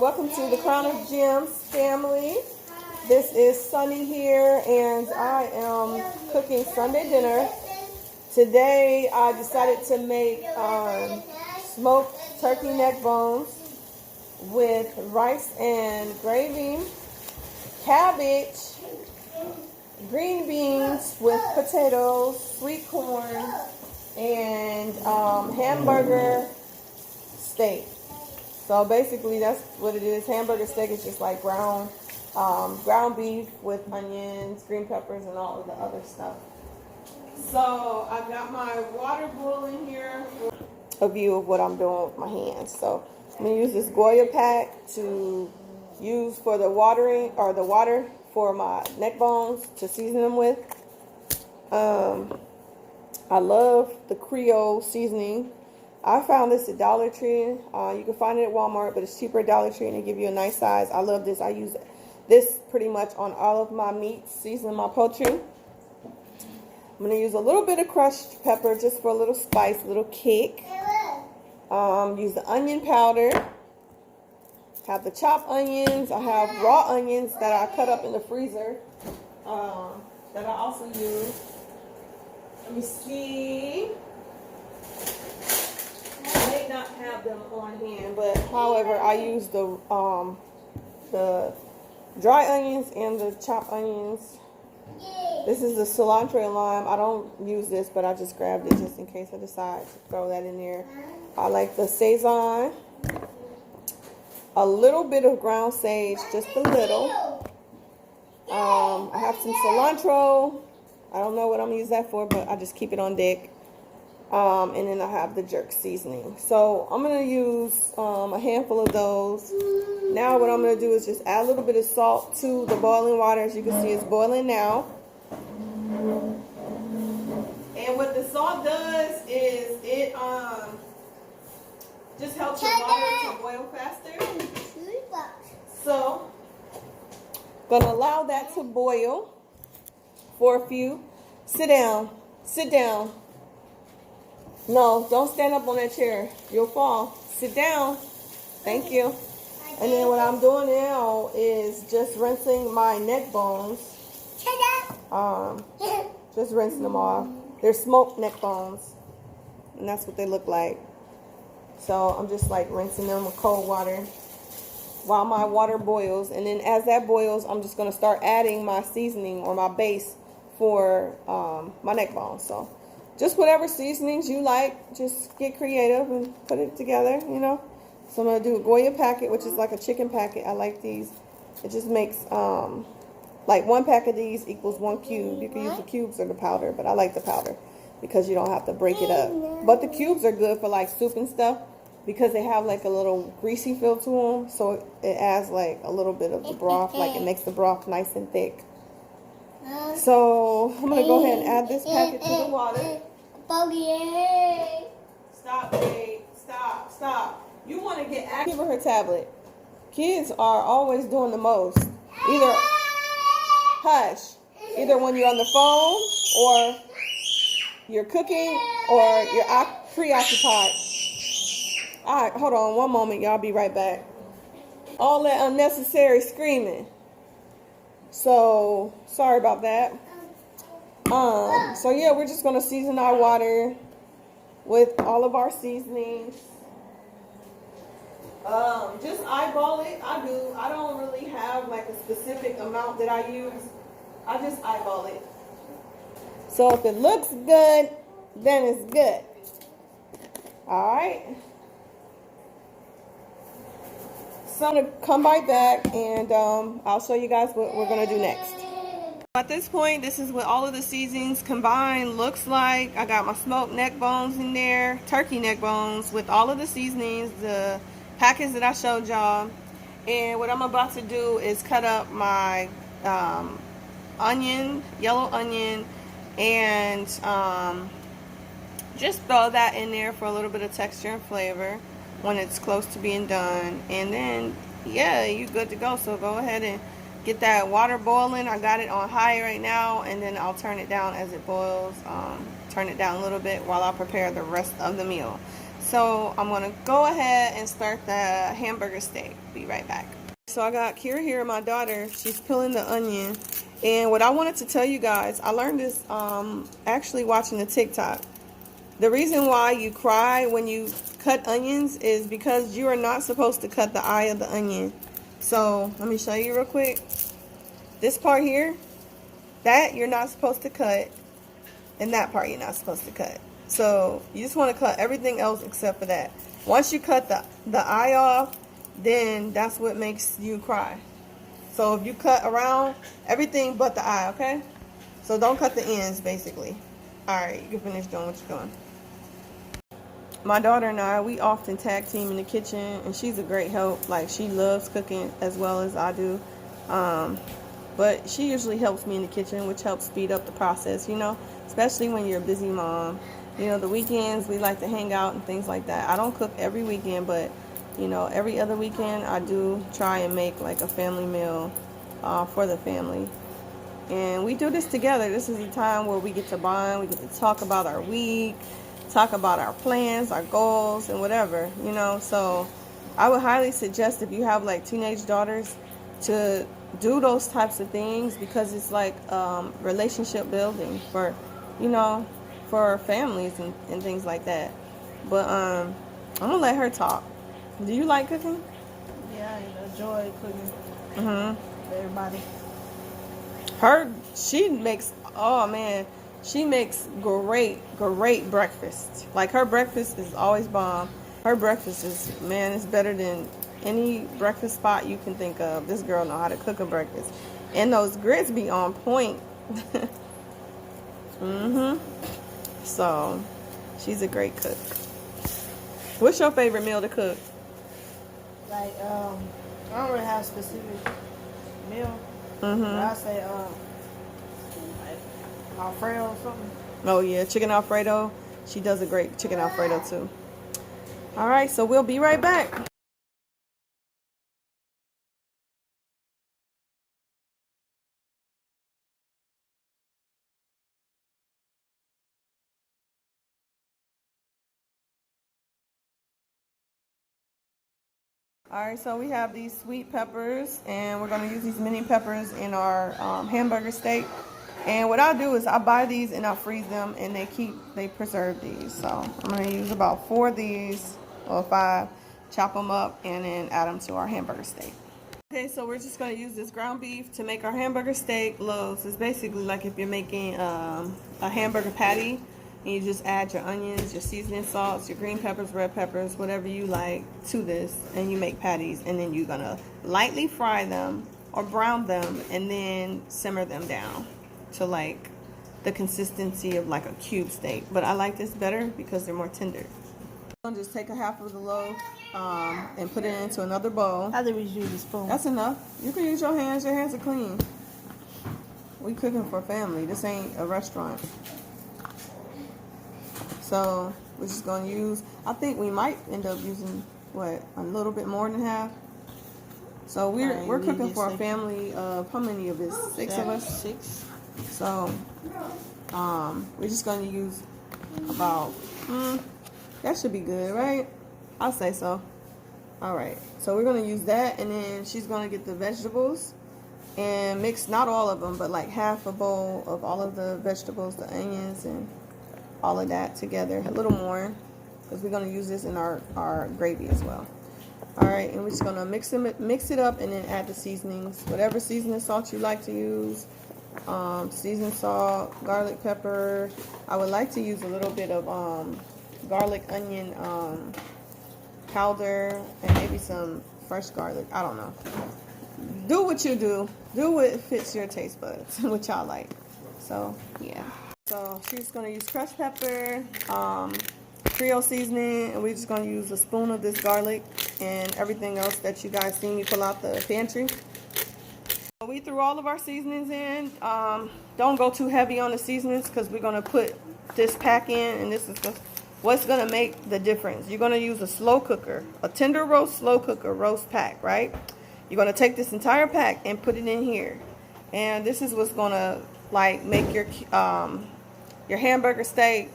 welcome to the Crown of Gems family. This is Sunny here, and I am cooking Sunday dinner. Today I decided to make smoked turkey neck bones with rice and gravy, cabbage, green beans with potatoes, sweet corn, and hamburger steak. So basically that's what it is. Hamburger steak is just like ground beef with onions, green peppers, and all of the other stuff. So I've got my water boiling here. A view of what I'm doing with my hands. So I'm going to use this Goya pack to use for the watering, or the water for my neck bones to season them with. I love the Creole seasoning. I found this at Dollar Tree. You can find it at Walmart, but it's cheaper at Dollar Tree, and they give you a nice size. I love this. I use this pretty much on all of my meats, seasoning my poultry. I'm going to use a little bit of crushed pepper just for a little spice, a little kick. Use the onion powder. Have the chopped onions. I have raw onions that I cut up in the freezer that I also use. Let me see. I may not have them on hand, but however, I use the dry onions and the chopped onions. This is the cilantro and lime. I don't use this, but I just grabbed it just in case I decide to throw that in there. I like the sazon. A little bit of ground sage, just a little. I have some cilantro. I don't know what I'm going to use that for, but I just keep it on deck. And then I have the jerk seasoning. So I'm going to use a handful of those. Now what I'm going to do is just add a little bit of salt to the boiling water. As you can see, it's boiling now. And what the salt does is it just helps the water to boil faster. So I'm going to allow that to boil for a few. Sit down. Sit down. No, don't stand up on that chair. You'll fall. Sit down. Thank you. And then what I'm doing now is just rinsing my neck bones. Just rinsing them off. They're smoked neck bones. And that's what they look like. So I'm just like rinsing them with cold water while my water boils. And then as that boils, I'm just going to start adding my seasoning or my base for my neck bones. So just whatever seasonings you like, just get creative and put it together, you know. So I'm going to do a Goya packet, which is like a chicken packet. I like these. It just makes, like one pack of these equals 1 cube. You can use the cubes or the powder, but I like the powder because you don't have to break it up. But the cubes are good for like soup and stuff because they have like a little greasy feel to them. So it adds like a little bit of the broth, like it makes the broth nice and thick. So I'm going to go ahead and add this packet to the water. Stop, babe. Stop, stop. You want to get active. Give her her tablet. Kids are always doing the most. Either, hush, either when you're on the phone or you're cooking or you're preoccupied. All right, hold on one moment. Y'all be right back. All that unnecessary screaming. So, sorry about that. So yeah, we're just going to season our water with all of our seasonings. Just eyeball it. I don't really have like a specific amount that I use. I just eyeball it. So if it looks good, then it's good. Alright. So I'm going to come right back and I'll show you guys what we're going to do next. At this point, this is what all of the seasonings combined looks like. I got my smoked neck bones in there, turkey neck bones with all of the seasonings, the packets that I showed y'all. And what I'm about to do is cut up my onion, yellow onion, and just throw that in there for a little bit of texture and flavor when it's close to being done. And then, yeah, you're good to go. So go ahead and get that water boiling. I got it on high right now, and then I'll turn it down as it boils. Turn it down a little bit while I prepare the rest of the meal. So I'm gonna go ahead and start the hamburger steak. Be right back. So I got Kira here, my daughter. She's peeling the onion. And what I wanted to tell you guys, I learned this actually watching the TikTok. The reason why you cry when you cut onions is because you are not supposed to cut the eye of the onion. So let me show you real quick. This part here, that you're not supposed to cut, and that part you're not supposed to cut. So you just want to cut everything else except for that. Once you cut the eye off, then that's what makes you cry. So if you cut around everything but the eye, okay? So don't cut the ends, basically. All right, you can finish doing what you're doing. My daughter and I, we often tag team in the kitchen, and she's a great help. Like, she loves cooking as well as I do. But she usually helps me in the kitchen, which helps speed up the process, you know, especially when you're a busy mom. You know, the weekends, we like to hang out and things like that. I don't cook every weekend, but, you know, every other weekend, I do try and make, like, a family meal for the family. And we do this together. This is a time where we get to bond, we get to talk about our week, talk about our plans, our goals, and whatever, you know. So I would highly suggest, if you have, like, teenage daughters, to do those types of things, because it's like relationship building for, you know, for families and things like that. But I'm gonna let her talk. Do you like cooking? Yeah, I enjoy cooking for everybody. She makes, oh man, she makes great breakfast. Like, her breakfast is always bomb. Her breakfast is, man, it's better than any breakfast spot you can think of. This girl know how to cook a breakfast. And those grits be on point. So, she's a great cook. What's your favorite meal to cook? Like, I don't really have a specific meal. But I say, like, Alfredo or something. Oh yeah, chicken Alfredo. She does a great chicken Alfredo too. All right, so we'll be right back. All right, so we have these sweet peppers, and we're going to use these mini peppers in our hamburger steak. And what I'll do is I'll buy these and I'll freeze them, and they preserve these. So I'm going to use about 4 of these, or 5, chop them up, and then add them to our hamburger steak. Okay, so we're just going to use this ground beef to make our hamburger steak loaves. It's basically like if you're making a hamburger patty, and you just add your onions, your seasoning salts, your green peppers, red peppers, whatever you like to this, and you make patties. And then you're going to lightly fry them or brown them, and then simmer them down to like the consistency of like a cube steak. But I like this better because they're more tender. I'm just take a half of the loaf and put it into another bowl. I think we should use a spoon. That's enough. You can use your hands. Your hands are clean. We cooking for family. This ain't a restaurant. So we're just going to use, I think we might end up using, what, a little bit more than half. So we're cooking for a family of, how many of us? 6 of us? 6. So we're just going to use about, that should be good, right? I'll say so. All right. So we're going to use that, and then she's going to get the vegetables and mix, not all of them, but like half a bowl of all of the vegetables, the onions, and all of that together, a little more, because we're going to use this in our gravy as well. All right, and we're just going to mix it up, and then add the seasonings, whatever seasoning salt you like to use. Seasoned salt, garlic pepper. I would like to use a little bit of garlic onion powder, and maybe some fresh garlic. I don't know. Do what you do. Do what fits your taste buds, what y'all like. So yeah. So she's going to use crushed pepper, Creole seasoning, and we're just going to use a spoon of this garlic and everything else that you guys seen me pull out the pantry. So we threw all of our seasonings in. Don't go too heavy on the seasonings, because we're going to put this pack in, and this is what's going to make the difference. You're going to use a slow cooker, a tender roast slow cooker roast pack, right? You're going to take this entire pack and put it in here. And this is what's going to like make your hamburger steak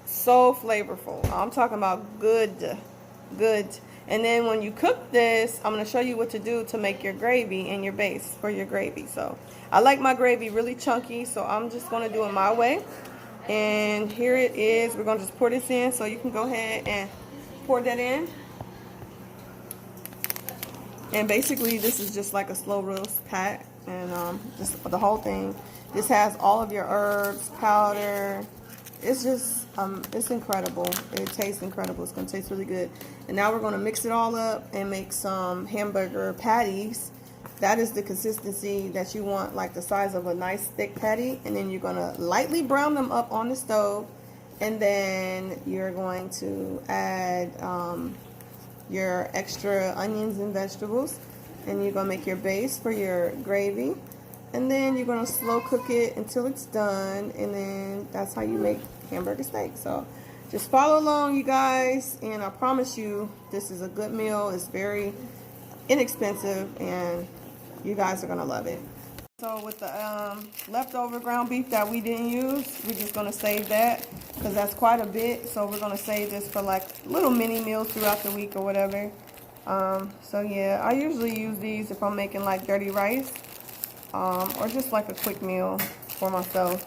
So flavorful. I'm talking about good. And then when you cook this, I'm going to show you what to do to make your gravy and your base for your gravy. So I like my gravy really chunky, so I'm just going to do it my way. And here it is. We're going to just pour this in, so you can go ahead and pour that in. And basically this is just like a slow roast pack, and just for the whole thing. This has all of your herbs, powder. It's just it's incredible. It tastes incredible. It's gonna taste really good. And now we're gonna mix it all up and make some hamburger patties. That is the consistency that you want, like the size of a nice thick patty. And then you're gonna lightly brown them up on the stove, and then you're going to add your extra onions and vegetables, and you're gonna make your base for your gravy, and then you're gonna slow cook it until it's done, and then that's how you make hamburger steak. So just follow along, you guys, and I promise you this is a good meal. It's very inexpensive, and you guys are gonna love it. So with the leftover ground beef that we didn't use, we're just gonna save that because that's quite a bit. So we're gonna save this for like little mini meals throughout the week or whatever. So yeah, I usually use these if I'm making like dirty rice, or just like a quick meal for myself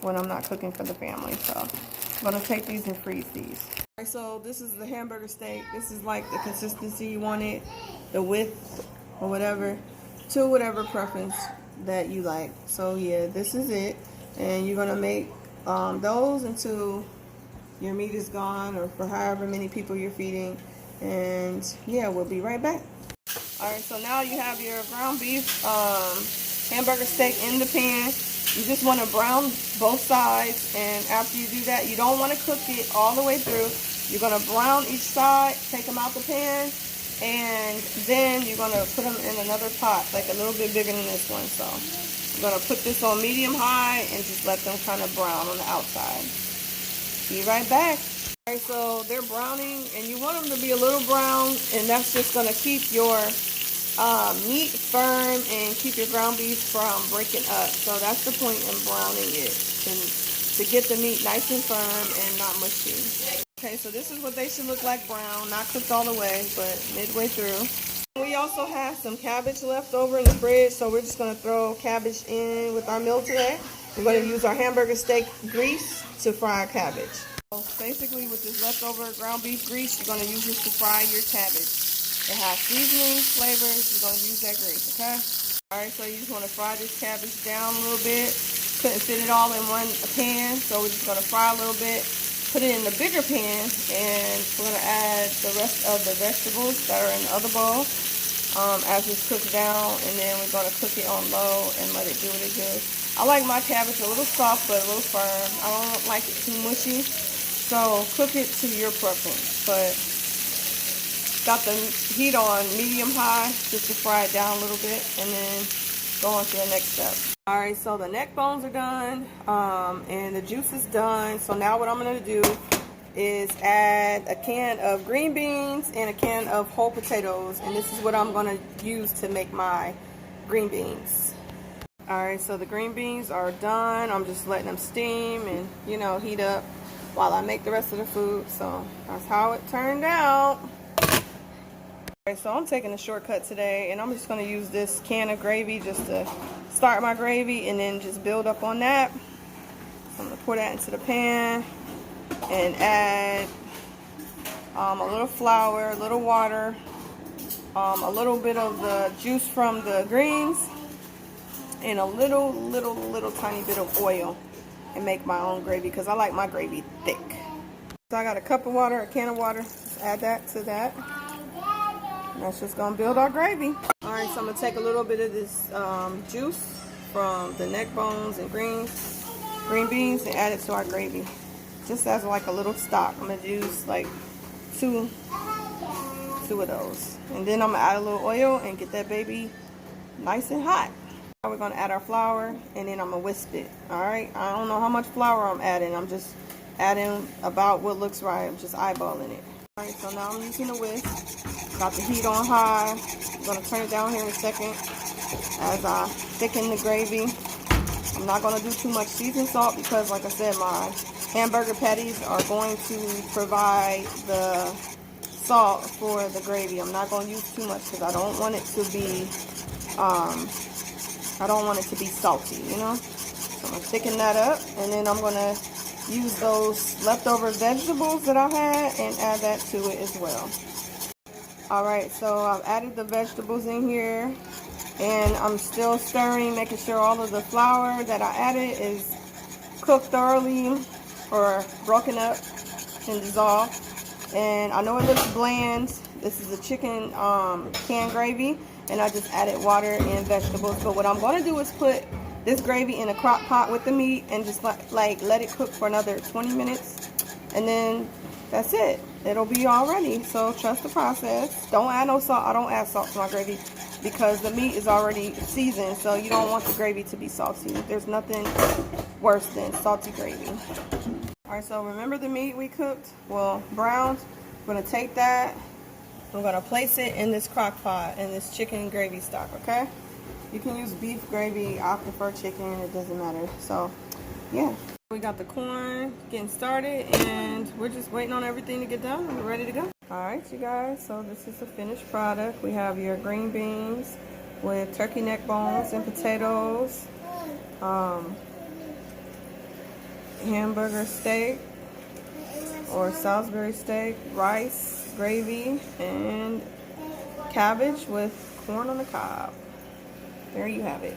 when I'm not cooking for the family. So I'm gonna take these and freeze these. Alright, so this is the hamburger steak. This is like the consistency you want it, the width or whatever, to whatever preference that you like. So yeah, this is it, and you're gonna make those until your meat is gone, or for however many people you're feeding. And yeah, we'll be right back. Alright, so now you have your ground beef hamburger steak in the pan. You just want to brown both sides, and after you do that, you don't want to cook it all the way through. You're going to brown each side, take them out the pan, and then you're going to put them in another pot, like a little bit bigger than this one. So I'm going to put this on medium high and just let them kind of brown on the outside. Be right back. Alright, so they're browning, and you want them to be a little brown, and that's just going to keep your meat firm and keep your ground beef from breaking up. So that's the point in browning it, to get the meat nice and firm and not mushy. Okay, so this is what they should look like brown, not cooked all the way, but midway through. We also have some cabbage left over in the fridge, so we're just going to throw cabbage in with our meal today. We're going to use our hamburger steak grease to fry our cabbage. So basically with this leftover ground beef grease, you're going to use this to fry your cabbage. It has seasonings, flavors. You're going to use that grease, okay? Alright, so you just want to fry this cabbage down a little bit. Couldn't fit it all in one pan, so we're just going to fry a little bit. Put it in the bigger pan, and we're going to add the rest of the vegetables that are in the other bowl as it's cooked down, and then we're going to cook it on low and let it do what it does. I like my cabbage a little soft but a little firm. I don't like it too mushy, so cook it to your preference. But got the heat on medium high just to fry it down a little bit, and then go on to the next step. Alright, so the neck bones are done, and the juice is done. So now what I'm going to do is add a can of green beans and a can of whole potatoes, and this is what I'm going to use to make my green beans. Alright, so the green beans are done. I'm just letting them steam and, you know, heat up while I make the rest of the food. So that's how it turned out. Alright, so I'm taking a shortcut today, and I'm just going to use this can of gravy just to start my gravy and then just build up on that. So I'm going to pour that into the pan and add a little flour, a little water, a little bit of the juice from the greens, and a little tiny bit of oil, and make my own gravy because I like my gravy thick. So I got a cup of water, a can of water. Just add that to that. That's just gonna build our gravy. Alright, so I'm gonna take a little bit of this juice from the neck bones and green beans and add it to our gravy. Just as like a little stock. I'm gonna use like two of those. And then I'm gonna add a little oil and get that baby nice and hot. Now we're gonna add our flour, and then I'm gonna whisk it. Alright, I don't know how much flour I'm adding. I'm just adding about what looks right. I'm just eyeballing it. Alright, so now I'm using the whisk. Got the heat on high. I'm going to turn it down here in a second as I thicken the gravy. I'm not going to do too much seasoned salt because, like I said, my hamburger patties are going to provide the salt for the gravy. I'm not going to use too much because I don't want it to be, I don't want it to be salty, you know. So I'm going to thicken that up, and then I'm going to use those leftover vegetables that I had and add that to it as well. Alright, so I've added the vegetables in here, and I'm still stirring, making sure all of the flour that I added is cooked thoroughly or broken up and dissolved. And I know it looks bland. This is a chicken canned gravy, and I just added water and vegetables. But what I'm going to do is put this gravy in a crock pot with the meat and just like let it cook for another 20 minutes, and then that's it. It'll be all ready. So trust the process. Don't add no salt. I don't add salt to my gravy because the meat is already seasoned, so you don't want the gravy to be salty. There's nothing worse than salty gravy. Alright, so remember the meat we cooked? Well, browned. I'm going to take that. I'm going to place it in this crock pot in this chicken gravy stock, okay? You can use beef gravy. I prefer chicken. It doesn't matter. So, yeah. We got the corn getting started, and we're just waiting on everything to get done, and we're ready to go. Alright, you guys. So this is the finished product. We have your green beans with turkey neck bones and potatoes. Hamburger steak or Salisbury steak, rice, gravy, and cabbage with corn on the cob. There you have it.